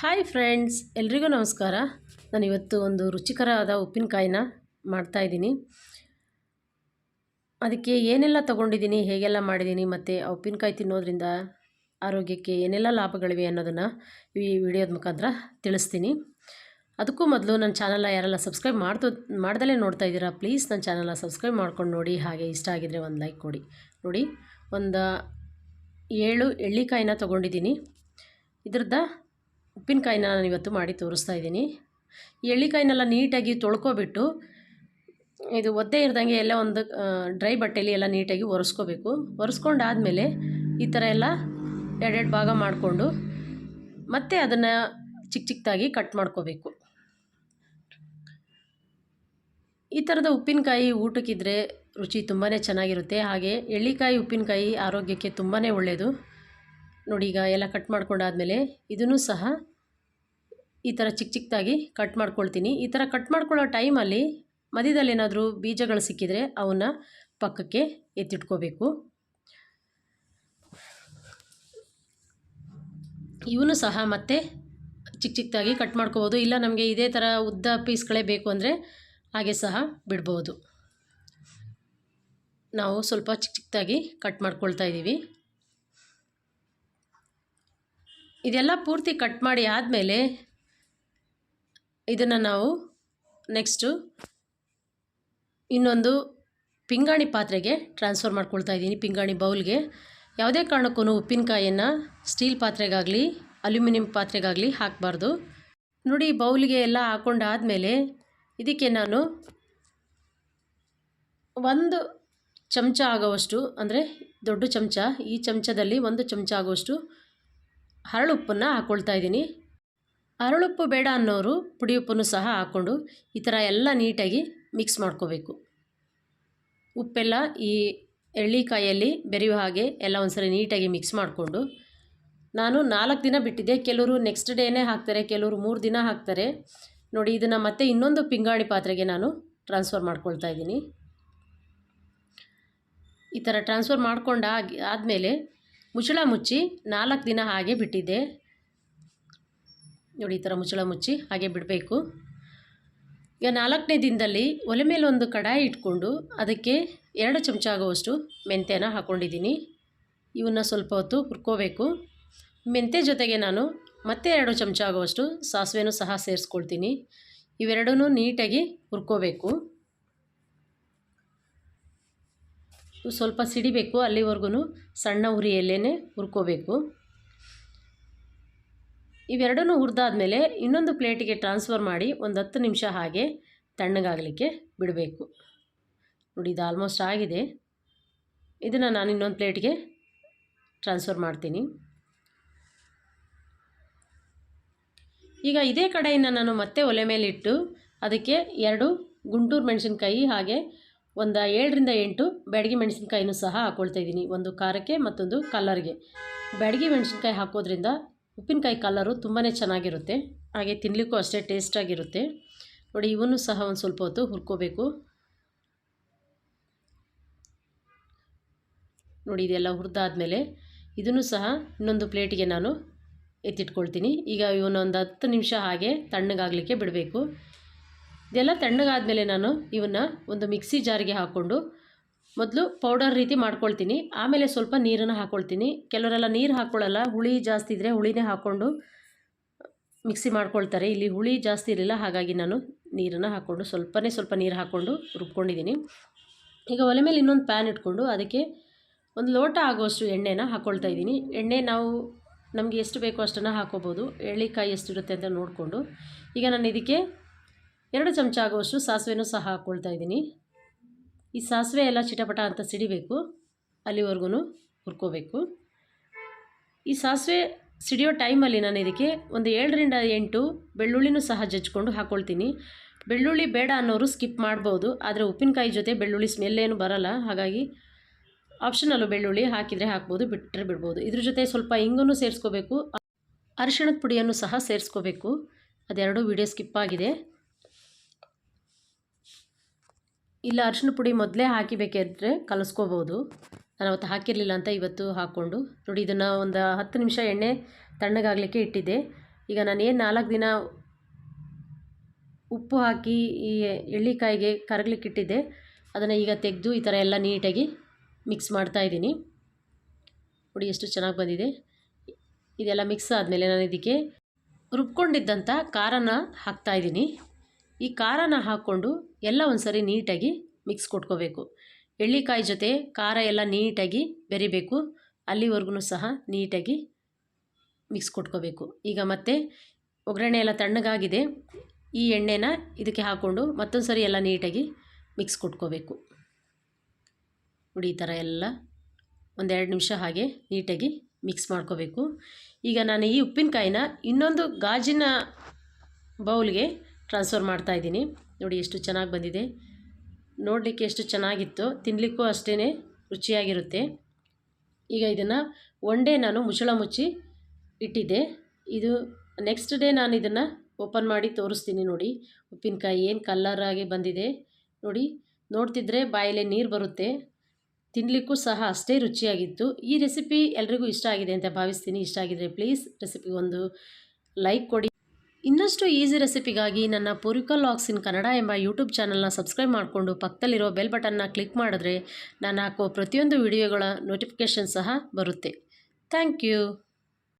Hi friends, ಎಲ್ರಿಗೂ ನಮಸ್ಕಾರ. ನಾನು ಇವತ್ತು ಒಂದು ರುಚಿಕರವಾದ ಉಪ್ಪಿನಕಾಯಿನ ಮಾಡ್ತಾಯಿದ್ದೀನಿ. ಅದಕ್ಕೆ ಏನೆಲ್ಲ ತೊಗೊಂಡಿದ್ದೀನಿ, ಹೇಗೆಲ್ಲ ಮಾಡಿದ್ದೀನಿ ಮತ್ತು ಆ ಉಪ್ಪಿನಕಾಯಿ ತಿನ್ನೋದ್ರಿಂದ ಆರೋಗ್ಯಕ್ಕೆ ಏನೆಲ್ಲ ಲಾಭಗಳಿವೆ ಅನ್ನೋದನ್ನು ಈ ವಿಡಿಯೋದ ಮುಖಾಂತರ ತಿಳಿಸ್ತೀನಿ. ಅದಕ್ಕೂ ಮೊದಲು ನನ್ನ ಚಾನಲ್ನ ಯಾರೆಲ್ಲ ಸಬ್ಸ್ಕ್ರೈಬ್ ಮಾಡ್ದಲೇ ನೋಡ್ತಾ ಇದ್ದೀರಾ, ಪ್ಲೀಸ್ ನನ್ನ ಚಾನಲ್ನ ಸಬ್ಸ್ಕ್ರೈಬ್ ಮಾಡ್ಕೊಂಡು ನೋಡಿ. ಹಾಗೆ ಇಷ್ಟ ಆಗಿದರೆ ಒಂದು ಲೈಕ್ ಕೊಡಿ. ನೋಡಿ, ಒಂದು 7 ಎಳ್ಳಿಕಾಯಿನ ತೊಗೊಂಡಿದ್ದೀನಿ. ಇದ್ರದ್ದು ಉಪ್ಪಿನಕಾಯಿನ ನಾನು ಇವತ್ತು ಮಾಡಿ ತೋರಿಸ್ತಾ ಇದ್ದೀನಿ. ಈ ಎಳ್ಳಿಕಾಯಿನೆಲ್ಲ ನೀಟಾಗಿ ತೊಳ್ಕೊಬಿಟ್ಟು ಇದು ಒದ್ದೆ ಇರ್ದಂಗೆ ಎಲ್ಲ ಒಂದು ಡ್ರೈ ಬಟ್ಟೆಯಲ್ಲಿ ಎಲ್ಲ ನೀಟಾಗಿ ಒರೆಸ್ಕೋಬೇಕು. ಒರೆಸ್ಕೊಂಡಾದಮೇಲೆ ಈ ಥರ ಎಲ್ಲ ಎರಡೆರಡು ಭಾಗ ಮಾಡಿಕೊಂಡು ಮತ್ತೆ ಅದನ್ನು ಚಿಕ್ಕ ಚಿಕ್ಕದಾಗಿ ಕಟ್ ಮಾಡ್ಕೋಬೇಕು. ಈ ಥರದ ಉಪ್ಪಿನಕಾಯಿ ಊಟಕ್ಕಿದ್ರೆ ರುಚಿ ತುಂಬಾ ಚೆನ್ನಾಗಿರುತ್ತೆ. ಹಾಗೆ ಎಳ್ಳಿಕಾಯಿ ಉಪ್ಪಿನಕಾಯಿ ಆರೋಗ್ಯಕ್ಕೆ ತುಂಬಾ ಒಳ್ಳೆಯದು. ನೋಡಿ, ಈಗ ಎಲ್ಲ ಕಟ್ ಮಾಡ್ಕೊಂಡಾದಮೇಲೆ ಇದನ್ನು ಸಹ ಈ ಥರ ಚಿಕ್ಕ ಚಿಕ್ಕದಾಗಿ ಕಟ್ ಮಾಡ್ಕೊಳ್ತೀನಿ. ಈ ಥರ ಕಟ್ ಮಾಡ್ಕೊಳ್ಳೋ ಟೈಮಲ್ಲಿ ಮಧ್ಯದಲ್ಲಿ ಏನಾದರೂ ಬೀಜಗಳು ಸಿಕ್ಕಿದರೆ ಅವನ್ನ ಪಕ್ಕಕ್ಕೆ ಎತ್ತಿಟ್ಕೋಬೇಕು. ಇವನು ಸಹ ಮತ್ತೆ ಚಿಕ್ಕ ಚಿಕ್ಕದಾಗಿ ಕಟ್ ಮಾಡ್ಕೋಬೋದು. ಇಲ್ಲ ನಮಗೆ ಇದೇ ಥರ ಉದ್ದ ಪೀಸ್ಗಳೇ ಬೇಕು ಅಂದರೆ ಹಾಗೆ ಸಹ ಬಿಡ್ಬೋದು. ನಾವು ಸ್ವಲ್ಪ ಚಿಕ್ಕ ಚಿಕ್ಕದಾಗಿ ಕಟ್ ಮಾಡ್ಕೊಳ್ತಾ ಇದ್ದೀವಿ. ಇದೆಲ್ಲ ಪೂರ್ತಿ ಕಟ್ ಮಾಡಿ ಆದಮೇಲೆ ಇದನ್ನು ನಾವು ನೆಕ್ಸ್ಟು ಇನ್ನೊಂದು ಪಿಂಗಾಣಿ ಪಾತ್ರೆಗೆ ಟ್ರಾನ್ಸ್ಫರ್ ಮಾಡ್ಕೊಳ್ತಾ ಇದ್ದೀನಿ. ಪಿಂಗಾಣಿ ಬೌಲ್ಗೆ. ಯಾವುದೇ ಕಾರಣಕ್ಕೂ ಉಪ್ಪಿನಕಾಯಿಯನ್ನು ಸ್ಟೀಲ್ ಪಾತ್ರೆಗಾಗಲಿ ಅಲ್ಯೂಮಿನಿಯಂ ಪಾತ್ರೆಗಾಗಲಿ ಹಾಕಬಾರ್ದು. ನೋಡಿ, ಬೌಲ್ಗೆ ಎಲ್ಲ ಹಾಕ್ಕೊಂಡಾದಮೇಲೆ ಇದಕ್ಕೆ ನಾನು 1 ಚಮಚ ಆಗೋವಷ್ಟು, ಅಂದರೆ ದೊಡ್ಡ ಚಮಚ, ಈ ಚಮಚದಲ್ಲಿ 1 ಚಮಚ ಆಗುವಷ್ಟು ಹರಳುಪ್ಪನ್ನು ಹಾಕ್ಕೊಳ್ತಾ ಇದ್ದೀನಿ. ಹರಳುಪ್ಪು ಬೇಡ ಅನ್ನೋರು ಪುಡಿ ಉಪ್ಪನ್ನು ಸಹ ಹಾಕ್ಕೊಂಡು ಈ ಥರ ಎಲ್ಲ ನೀಟಾಗಿ ಮಿಕ್ಸ್ ಮಾಡ್ಕೋಬೇಕು. ಉಪ್ಪೆಲ್ಲ ಈ ಎಳ್ಳಿಕಾಯಲ್ಲಿ ಬೆರೆಯುವ ಹಾಗೆ ಎಲ್ಲ ಒಂದ್ಸರಿ ನೀಟಾಗಿ ಮಿಕ್ಸ್ ಮಾಡಿಕೊಂಡು ನಾನು 4 ದಿನ ಬಿಟ್ಟಿದ್ದೆ. ಕೆಲವರು ನೆಕ್ಸ್ಟ್ ಡೇನೇ ಹಾಕ್ತಾರೆ, ಕೆಲವರು 3 ದಿನ ಹಾಕ್ತಾರೆ. ನೋಡಿ, ಇದನ್ನು ಮತ್ತೆ ಇನ್ನೊಂದು ಪಿಂಗಾಣಿ ಪಾತ್ರೆಗೆ ನಾನು ಟ್ರಾನ್ಸ್ಫರ್ ಮಾಡ್ಕೊಳ್ತಾ ಇದ್ದೀನಿ. ಈ ಥರ ಟ್ರಾನ್ಸ್ಫರ್ ಮಾಡ್ಕೊಂಡು ಆದಮೇಲೆ ಮುಚ್ಚಳ ಮುಚ್ಚಿ 4 ದಿನ ಹಾಗೆ ಬಿಟ್ಟಿದ್ದೆ. ನೋಡಿ, ಈ ಥರ ಮುಚ್ಚಳ ಮುಚ್ಚಿ ಹಾಗೆ ಬಿಡಬೇಕು. ಈಗ 4ನೇ ದಿನದಲ್ಲಿ ಒಲೆ ಮೇಲೆ ಒಂದು ಕಡಾಯಿ ಇಟ್ಕೊಂಡು ಅದಕ್ಕೆ 2 ಚಮಚ ಆಗುವಷ್ಟು ಮೆಂತ್ಯನ ಹಾಕ್ಕೊಂಡಿದ್ದೀನಿ. ಇವನ್ನ ಸ್ವಲ್ಪ ಹೊತ್ತು ಹುರ್ಕೋಬೇಕು. ಮೆಂತ್ಯ ಜೊತೆಗೆ ನಾನು ಮತ್ತೆ 2 ಚಮಚ ಆಗುವಷ್ಟು ಸಾಸಿವೆನೂ ಸಹ ಸೇರಿಸ್ಕೊಳ್ತೀನಿ. ಇವೆರಡೂ ನೀಟಾಗಿ ಹುರ್ಕೋಬೇಕು. ಸ್ವಲ್ಪ ಸಿಡಿಬೇಕು, ಅಲ್ಲಿವರೆಗೂ ಸಣ್ಣ ಉರಿಯಲ್ಲೇ ಹುರ್ಕೋಬೇಕು. ಇವೆರಡನ್ನೂ ಹುರಿದಾದ್ಮೇಲೆ ಇನ್ನೊಂದು ಪ್ಲೇಟಿಗೆ ಟ್ರಾನ್ಸ್ಫರ್ ಮಾಡಿ ಒಂದು 10 ನಿಮಿಷ ಹಾಗೆ ತಣ್ಣಗಾಗಲಿಕ್ಕೆ ಬಿಡಬೇಕು. ನೋಡಿ, ಇದು ಆಲ್ಮೋಸ್ಟ್ ಆಗಿದೆ. ಇದನ್ನು ನಾನು ಇನ್ನೊಂದು ಪ್ಲೇಟ್ಗೆ ಟ್ರಾನ್ಸ್ಫರ್ ಮಾಡ್ತೀನಿ. ಈಗ ಇದೇ ಕಡಾಯಿನ ನಾನು ಮತ್ತೆ ಒಲೆ ಮೇಲೆ ಇಟ್ಟು ಅದಕ್ಕೆ 2 ಗುಂಟೂರು ಮೆಣಸಿನ್ಕಾಯಿ ಹಾಗೆ ಒಂದು 7 ರಿಂದ 8 ಬ್ಯಾಡಗಿ ಮೆಣಸಿನ್ಕಾಯಿನೂ ಸಹ ಹಾಕ್ಕೊಳ್ತಾ ಇದ್ದೀನಿ. ಒಂದು ಖಾರಕ್ಕೆ ಮತ್ತೊಂದು ಕಲರ್ಗೆ. ಬ್ಯಾಡಗಿ ಮೆಣಸಿನ್ಕಾಯಿ ಹಾಕೋದ್ರಿಂದ ಉಪ್ಪಿನಕಾಯಿ ಕಲರು ತುಂಬಾ ಚೆನ್ನಾಗಿರುತ್ತೆ, ಹಾಗೆ ತಿನ್ನಲಿಕ್ಕೂ ಅಷ್ಟೇ ಟೇಸ್ಟಾಗಿರುತ್ತೆ. ನೋಡಿ, ಇವನು ಸಹ ಒಂದು ಸ್ವಲ್ಪ ಹೊತ್ತು ಹುರ್ಕೋಬೇಕು. ನೋಡಿ, ಇದೆಲ್ಲ ಹುರಿದಾದ್ಮೇಲೆ ಇದನ್ನು ಸಹ ಇನ್ನೊಂದು ಪ್ಲೇಟಿಗೆ ನಾನು ಎತ್ತಿಟ್ಕೊಳ್ತೀನಿ. ಈಗ ಇವನೊಂದು 10 ನಿಮಿಷ ಹಾಗೆ ತಣ್ಣಗಾಗಲಿಕ್ಕೆ ಬಿಡಬೇಕು. ಇದೆಲ್ಲ ತಣ್ಣಗಾದ್ಮೇಲೆ ನಾನು ಇವನ್ನ ಒಂದು ಮಿಕ್ಸಿ ಜಾರಿಗೆ ಹಾಕ್ಕೊಂಡು ಮೊದಲು ಪೌಡರ್ ರೀತಿ ಮಾಡ್ಕೊಳ್ತೀನಿ. ಆಮೇಲೆ ಸ್ವಲ್ಪ ನೀರನ್ನು ಹಾಕ್ಕೊಳ್ತೀನಿ. ಕೆಲವರೆಲ್ಲ ನೀರು ಹಾಕ್ಕೊಳ್ಳಲ್ಲ, ಹುಳಿ ಜಾಸ್ತಿ ಇದ್ದರೆ ಹುಳಿನೇ ಹಾಕ್ಕೊಂಡು ಮಿಕ್ಸಿ ಮಾಡ್ಕೊಳ್ತಾರೆ. ಇಲ್ಲಿ ಹುಳಿ ಜಾಸ್ತಿ ಇರಲಿಲ್ಲ, ಹಾಗಾಗಿ ನಾನು ನೀರನ್ನು ಹಾಕ್ಕೊಂಡು ಸ್ವಲ್ಪ ನೀರು ಹಾಕ್ಕೊಂಡು ರುಬ್ಕೊಂಡಿದ್ದೀನಿ. ಈಗ ಒಲೆ ಮೇಲೆ ಇನ್ನೊಂದು ಪ್ಯಾನ್ ಇಟ್ಕೊಂಡು ಅದಕ್ಕೆ 1 ಲೋಟ ಆಗುವಷ್ಟು ಎಣ್ಣೆನ ಹಾಕ್ಕೊಳ್ತಾ ಇದ್ದೀನಿ. ಎಣ್ಣೆ ನಾವು ನಮಗೆ ಎಷ್ಟು ಬೇಕೋ ಅಷ್ಟನ್ನು ಹಾಕ್ಕೋಬೋದು, ಎಳ್ಳಿಕಾಯಿ ಎಷ್ಟಿರುತ್ತೆ ಅಂತ ನೋಡಿಕೊಂಡು. ಈಗ ನಾನು ಇದಕ್ಕೆ 2 ಚಮಚ ಆಗುವಷ್ಟು ಸಾಸಿವೆನೂ ಸಹ ಹಾಕ್ಕೊಳ್ತಾ ಇದ್ದೀನಿ. ಈ ಸಾಸಿವೆ ಎಲ್ಲ ಚಿಟಪಟ ಅಂತ ಸಿಡಿಬೇಕು, ಅಲ್ಲಿವರೆಗೂ ಹುರ್ಕೋಬೇಕು. ಈ ಸಾಸಿವೆ ಸಿಡಿಯೋ ಟೈಮಲ್ಲಿ ನಾನು ಇದಕ್ಕೆ ಒಂದು 7 ರಿಂದ 8 ಬೆಳ್ಳುಳ್ಳಿನೂ ಸಹ ಜಜ್ಜಿಕೊಂಡು ಹಾಕ್ಕೊಳ್ತೀನಿ. ಬೆಳ್ಳುಳ್ಳಿ ಬೇಡ ಅನ್ನೋರು ಸ್ಕಿಪ್ ಮಾಡ್ಬೋದು, ಆದರೆ ಉಪ್ಪಿನಕಾಯಿ ಜೊತೆ ಬೆಳ್ಳುಳ್ಳಿ ಸ್ಮೆಲ್ ಏನು ಬರಲ್ಲ, ಹಾಗಾಗಿ ಆಪ್ಷನಲ್ಲು ಬೆಳ್ಳುಳ್ಳಿ ಹಾಕಿದರೆ ಹಾಕ್ಬೋದು, ಬಿಟ್ಟರೆ ಬಿಡ್ಬೋದು. ಇದ್ರ ಜೊತೆ ಸ್ವಲ್ಪ ಇಂಗನ್ನು ಸೇರಿಸ್ಕೋಬೇಕು, ಅರಿಶಿಣದ ಪುಡಿಯನ್ನು ಸಹ ಸೇರಿಸ್ಕೋಬೇಕು. ಅದೆರಡೂ ವಿಡಿಯೋ ಸ್ಕಿಪ್ ಆಗಿದೆ. ಇಲ್ಲ ಅರಿಶಿನ ಪುಡಿ ಮೊದಲೇ ಹಾಕಿಬೇಕಿದ್ರೆ ಕಲಿಸ್ಕೋಬೋದು. ನಾನು ಅವತ್ತು ಹಾಕಿರಲಿಲ್ಲ ಅಂತ ಇವತ್ತು ಹಾಕ್ಕೊಂಡು ನೋಡಿ, ಇದನ್ನು ಒಂದು 10 ನಿಮಿಷ ಎಣ್ಣೆ ತಣ್ಣಗಾಗಲಿಕ್ಕೆ ಇಟ್ಟಿದ್ದೆ. ಈಗ ನಾನೇನು 4 ದಿನ ಉಪ್ಪು ಹಾಕಿ ಈ ಎಳ್ಳಿಕಾಯಿಗೆ ಕರಗಲಿಕ್ಕಿಟ್ಟಿದ್ದೆ ಅದನ್ನು ಈಗ ತೆಗೆದು ಈ ಥರ ಎಲ್ಲ ನೀಟಾಗಿ ಮಿಕ್ಸ್ ಮಾಡ್ತಾಯಿದ್ದೀನಿ. ನೋಡಿ ಎಷ್ಟು ಚೆನ್ನಾಗಿ ಬಂದಿದೆ. ಇದೆಲ್ಲ ಮಿಕ್ಸ್ ಆದಮೇಲೆ ನಾನು ಇದಕ್ಕೆ ರುಬ್ಕೊಂಡಿದ್ದಂಥ ಖಾರನ ಹಾಕ್ತಾಯಿದ್ದೀನಿ. ಈ ಖಾರನ ಹಾಕ್ಕೊಂಡು ಎಲ್ಲ ಒಂದು ಸರಿ ನೀಟಾಗಿ ಮಿಕ್ಸ್ ಕೊಟ್ಕೋಬೇಕು. ಎಳ್ಳಿಕಾಯಿ ಜೊತೆ ಖಾರ ಎಲ್ಲ ನೀಟಾಗಿ ಬೆರಿಬೇಕು, ಅಲ್ಲಿವರೆಗೂ ಸಹ ನೀಟಾಗಿ ಮಿಕ್ಸ್ ಕೊಟ್ಕೋಬೇಕು. ಈಗ ಮತ್ತೆ ಒಗ್ಗರಣೆ ಎಲ್ಲ ತಣ್ಣಗಾಗಿದೆ. ಈ ಎಣ್ಣೆನ ಇದಕ್ಕೆ ಹಾಕ್ಕೊಂಡು ಮತ್ತೊಂದು ಸರಿ ಎಲ್ಲ ನೀಟಾಗಿ ಮಿಕ್ಸ್ ಕೊಟ್ಕೋಬೇಕು. ನೋಡಿ ಈ ಥರ ಎಲ್ಲ 1-2 ನಿಮಿಷ ಹಾಗೆ ನೀಟಾಗಿ ಮಿಕ್ಸ್ ಮಾಡ್ಕೋಬೇಕು. ಈಗ ನಾನು ಈ ಉಪ್ಪಿನಕಾಯಿನ ಇನ್ನೊಂದು ಗಾಜಿನ ಬೌಲ್ಗೆ ಟ್ರಾನ್ಸ್ಫರ್ ಮಾಡ್ತಾಯಿದ್ದೀನಿ. ನೋಡಿ ಎಷ್ಟು ಚೆನ್ನಾಗಿ ಬಂದಿದೆ, ನೋಡಲಿಕ್ಕೆ ಎಷ್ಟು ಚೆನ್ನಾಗಿತ್ತು, ತಿನ್ನಲಿಕ್ಕೂ ಅಷ್ಟೇ ರುಚಿಯಾಗಿರುತ್ತೆ. ಈಗ ಇದನ್ನು ಒನ್ ಡೇ ನಾನು ಮುಚ್ಚಳ ಮುಚ್ಚಿ ಇಟ್ಟಿದ್ದೆ. ಇದು ನೆಕ್ಸ್ಟ್ ಡೇ ನಾನು ಇದನ್ನು ಓಪನ್ ಮಾಡಿ ತೋರಿಸ್ತೀನಿ. ನೋಡಿ ಉಪ್ಪಿನಕಾಯಿ ಏನು ಕಲ್ಲರಾಗಿ ಬಂದಿದೆ ನೋಡಿ, ನೋಡ್ತಿದ್ರೆ ಬಾಯಲ್ಲೇ ನೀರು ಬರುತ್ತೆ, ತಿನ್ನಲಿಕ್ಕೂ ಸಹ ಅಷ್ಟೇ ರುಚಿಯಾಗಿತ್ತು. ಈ ರೆಸಿಪಿ ಎಲ್ರಿಗೂ ಇಷ್ಟ ಆಗಿದೆ ಅಂತ ಭಾವಿಸ್ತೀನಿ. ಇಷ್ಟ ಆಗಿದರೆ ಪ್ಲೀಸ್ ರೆಸಿಪಿಗೆ ಒಂದು ಲೈಕ್ ಕೊಡಿ. ಇನ್ನಷ್ಟು ಈಸಿ ರೆಸಿಪಿಗಾಗಿ ನನ್ನ ಪೂರ್ವಿಕಾ ವ್ಲಾಗ್ಸ್ ಇನ್ ಕನ್ನಡ ಎಂಬ ಯೂಟ್ಯೂಬ್ ಚಾನಲ್ನ ಸಬ್ಸ್ಕ್ರೈಬ್ ಮಾಡಿಕೊಂಡು ಪಕ್ಕದಲ್ಲಿರೋ ಬೆಲ್ ಬಟನ್ನ ಕ್ಲಿಕ್ ಮಾಡಿದ್ರೆ ನಾನು ಹಾಕೋ ಪ್ರತಿಯೊಂದು ವಿಡಿಯೋಗಳ ನೋಟಿಫಿಕೇಷನ್ ಸಹ ಬರುತ್ತೆ. Thank you.